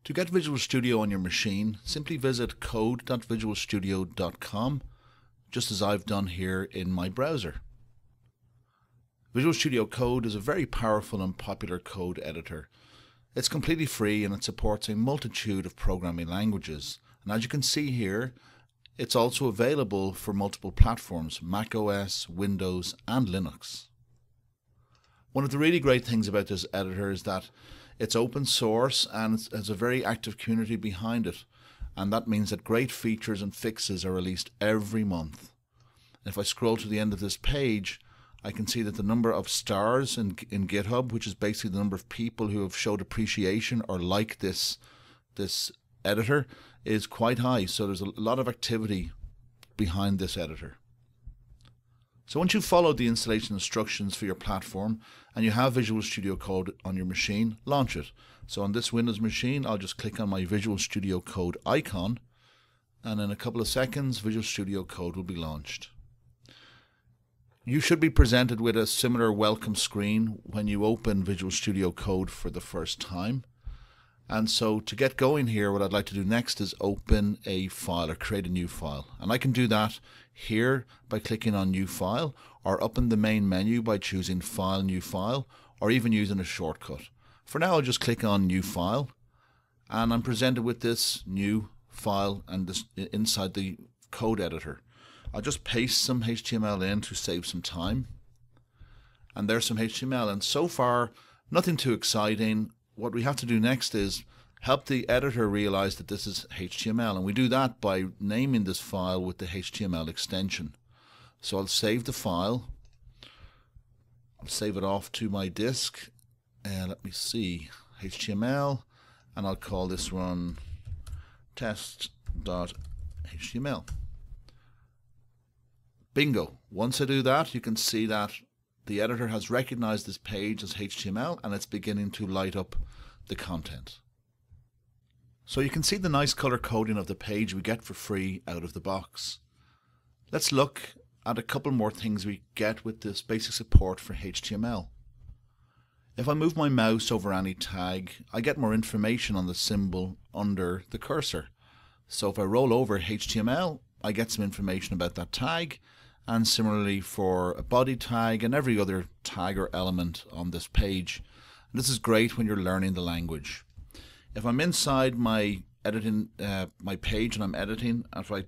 To get Visual Studio on your machine, simply visit code.visualstudio.com, just as I've done here in my browser. Visual Studio Code is a very powerful and popular code editor. It's completely free and it supports a multitude of programming languages. And as you can see here, it's also available for multiple platforms, Mac OS, Windows and Linux. One of the really great things about this editor is that it's open source and it has a very active community behind it, and that means that great features and fixes are released every month. If I scroll to the end of this page, I can see that the number of stars in GitHub, which is basically the number of people who have showed appreciation or like this editor, is quite high. So there's a lot of activity behind this editor. So once you've followed the installation instructions for your platform and you have Visual Studio Code on your machine, launch it. So on this Windows machine, I'll just click on my Visual Studio Code icon, and in a couple of seconds Visual Studio Code will be launched. You should be presented with a similar welcome screen when you open Visual Studio Code for the first time. And so to get going here, what I'd like to do next is open a file or create a new file. And I can do that here by clicking on New File, or up in the main menu by choosing File, New File, or even using a shortcut. For now, I'll just click on New File, and I'm presented with this new file and this inside the code editor. I'll just paste some HTML in to save some time. And there's some HTML, and so far, nothing too exciting. What we have to do next is help the editor realize that this is HTML, and we do that by naming this file with the HTML extension. So I'll save the file. I'll save it off to my disk, and let me see, HTML, and I'll call this one test.html. Bingo. Once I do that, you can see that the editor has recognized this page as HTML and it's beginning to light up the content. So you can see the nice color coding of the page we get for free out of the box. Let's look at a couple more things we get with this basic support for HTML. If I move my mouse over any tag, I get more information on the symbol under the cursor. So if I roll over HTML, I get some information about that tag, and similarly for a body tag and every other tag or element on this page. And this is great when you're learning the language. If I'm inside my editing my page and I'm editing, if I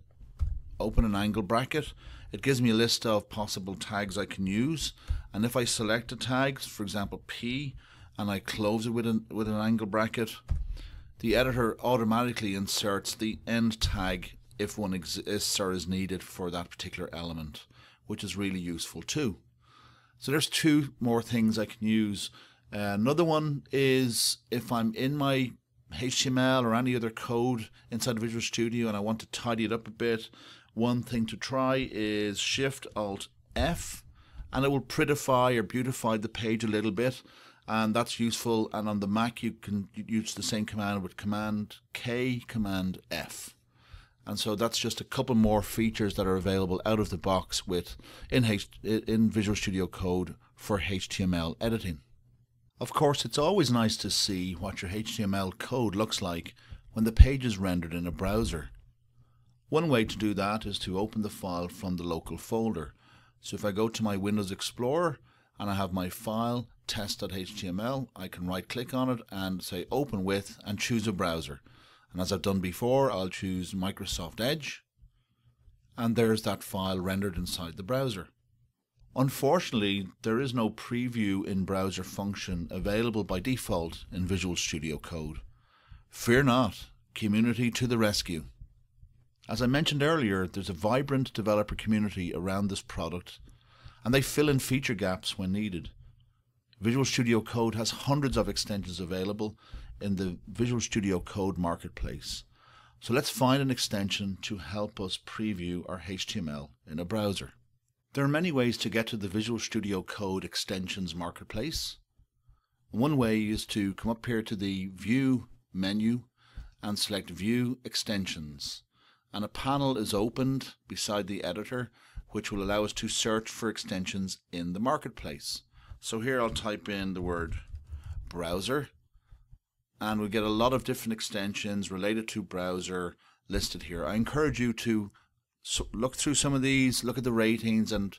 open an angle bracket, it gives me a list of possible tags I can use. And if I select a tag, for example P, and I close it with an angle bracket, the editor automatically inserts the end tag if one exists or is needed for that particular element, which is really useful too. So there's two more things I can use. Another one is if I'm in my HTML or any other code inside Visual Studio and I want to tidy it up a bit, one thing to try is Shift-Alt-F, and it will prettify or beautify the page a little bit, and that's useful. And on the Mac you can use the same command with Command K, Command F. And so that's just a couple more features that are available out of the box in Visual Studio Code for HTML editing. Of course, it's always nice to see what your HTML code looks like when the page is rendered in a browser. One way to do that is to open the file from the local folder. So if I go to my Windows Explorer and I have my file test.html, I can right click on it and say open with and choose a browser. And as I've done before, I'll choose Microsoft Edge, and there's that file rendered inside the browser. Unfortunately, there is no preview in browser function available by default in Visual Studio Code. Fear not, community to the rescue. As I mentioned earlier, there's a vibrant developer community around this product, and they fill in feature gaps when needed. Visual Studio Code has hundreds of extensions available in the Visual Studio Code marketplace. So let's find an extension to help us preview our HTML in a browser. There are many ways to get to the Visual Studio Code extensions marketplace. One way is to come up here to the View menu and select View Extensions. And a panel is opened beside the editor which will allow us to search for extensions in the marketplace. So here I'll type in the word browser, and we get a lot of different extensions related to browser listed here. I encourage you to look through some of these, look at the ratings, and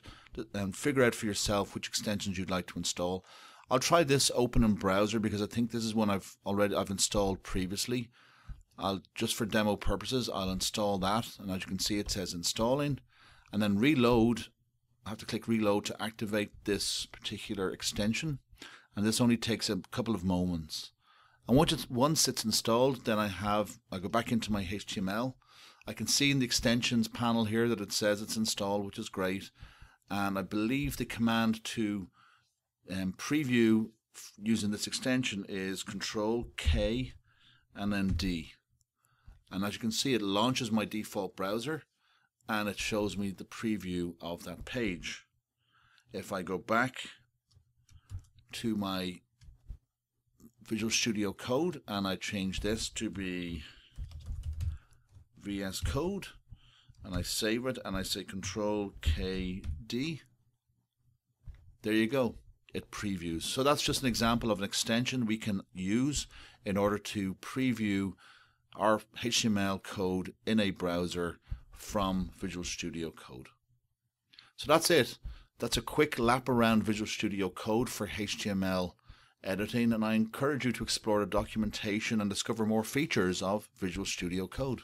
figure out for yourself which extensions you'd like to install. I'll try this open in browser because I think this is one I've installed previously. Just for demo purposes, I'll install that, and as you can see it says installing, and then reload. I have to click reload to activate this particular extension, and this only takes a couple of moments. And once it's installed, then I go back into my HTML. I can see in the extensions panel here that it says it's installed, which is great. And I believe the command to preview using this extension is Control K and then D. And as you can see, it launches my default browser and it shows me the preview of that page. If I go back to my Visual Studio Code and I change this to be VS Code and I save it and I say Control K D, there you go, it previews. So that's just an example of an extension we can use in order to preview our HTML code in a browser from Visual Studio Code. So that's it. That's a quick lap around Visual Studio Code for HTML editing, and I encourage you to explore the documentation and discover more features of Visual Studio Code.